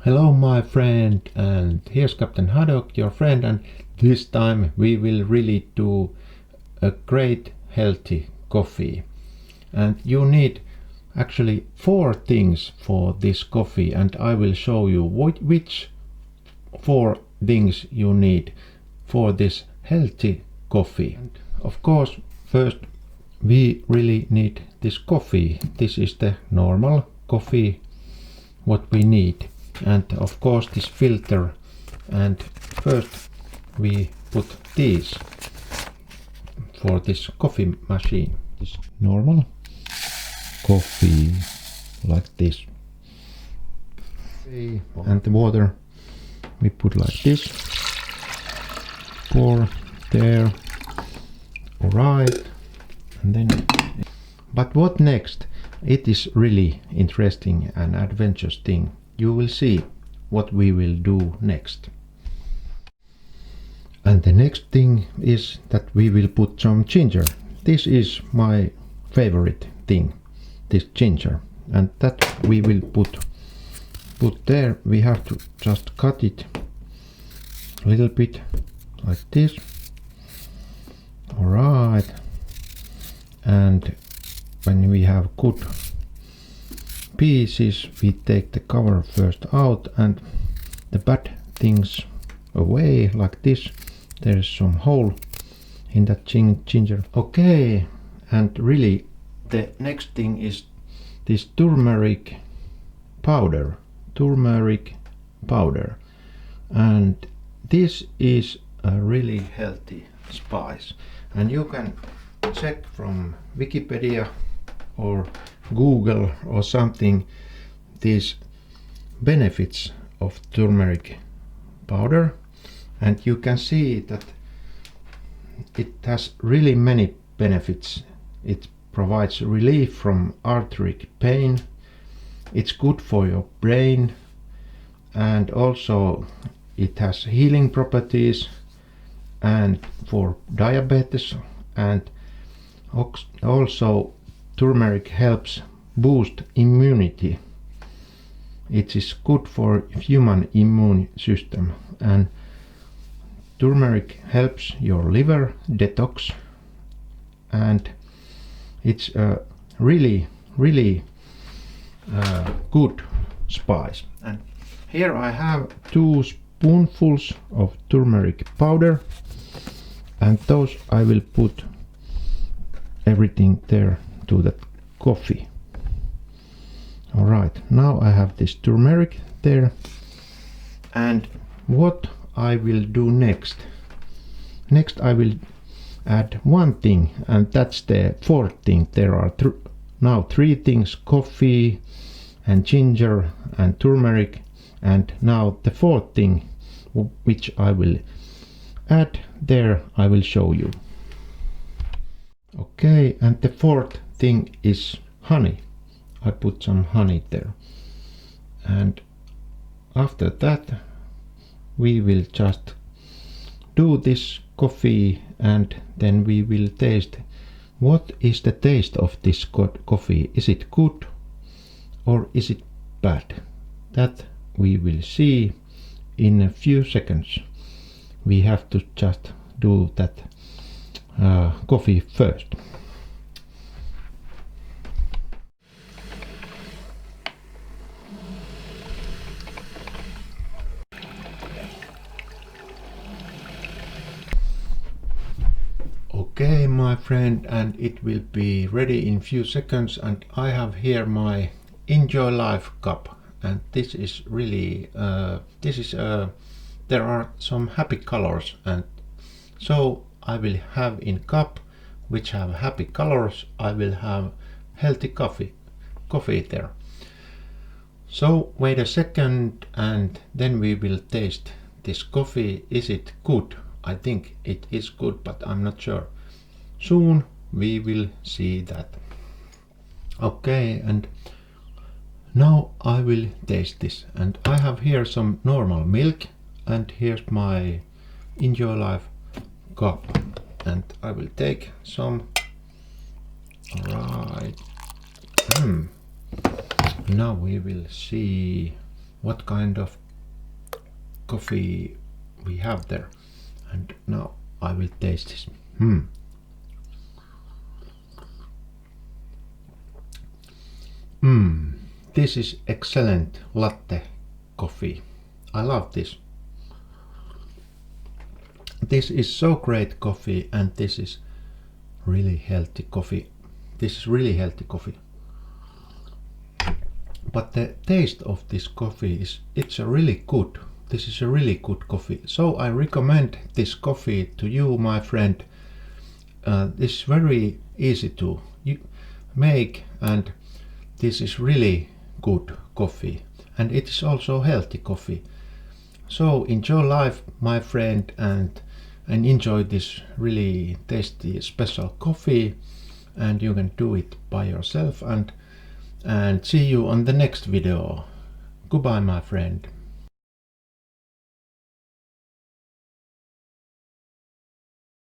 Hello my friend, and here's Captain Haddock, your friend, and this time we will really do a great healthy coffee. And you need actually 4 things for this coffee, and I will show you which 4 things you need for this healthy coffee. And of course, first we really need this coffee. This is the normal coffee what we need, and of course this filter. And first we put these for this coffee machine, this normal coffee like this. Okay. And the water we put like this, pour there. Alright, and then, but what next? It is really interesting and adventurous thing. You will see what we will do next. And the next thing is that we will put some ginger. This is my favorite thing, this ginger, and that we will put there. We have to just cut it a little bit like this. Alright, and when we have good pieces, we take the cover first out and the bad things away like this. There is some hole in that ginger. Okay, and really the next thing is this turmeric powder. And this is a really healthy spice, and you can check from Wikipedia or Google or something these benefits of turmeric powder, and you can see that it has really many benefits. It provides relief from arthritic pain, it's good for your brain, and also it has healing properties and for diabetes, and also turmeric helps boost immunity. It is good for human immune system, and turmeric helps your liver detox, and it's a really good spice. And here I have 2 spoonfuls of turmeric powder, and those I will put everything there to that coffee. Alright, now I have this turmeric there, and what I will do next I will add 1 thing, and that's the 4th thing. There are now 3 things: coffee and ginger and turmeric, and now the 4th thing which I will add there, I will show you. Okay, and the 4th thing is honey. I put some honey there, and after that we will just do this coffee, and then we will taste what is the taste of this coffee. Is it good or is it bad? That we will see in a few seconds. We have to just do that coffee first. Okay, my friend, and it will be ready in few seconds, and I have here my Enjoy Life cup, and this is really there are some happy colors, and so I will have in cup which have happy colors, I will have healthy coffee there. So wait a second, and then we will taste this coffee. Is it good? I think it is good, but I'm not sure. Soon we will see that. Okay, and now I will taste this, and I have here some normal milk, and here's my Enjoy Life cup, and I will take some. Alright. Now we will see what kind of coffee we have there. And now I will taste this. This is excellent latte coffee. I love this. This is so great coffee, and this is really healthy coffee. This is really healthy coffee. But the taste of this coffee it's a really good. This is a really good coffee. So I recommend this coffee to you, my friend. This is very easy to make, and this is really good coffee, and it is also healthy coffee. So enjoy life, my friend, and enjoy this really tasty special coffee, and you can do it by yourself, and see you on the next video. Goodbye, my friend.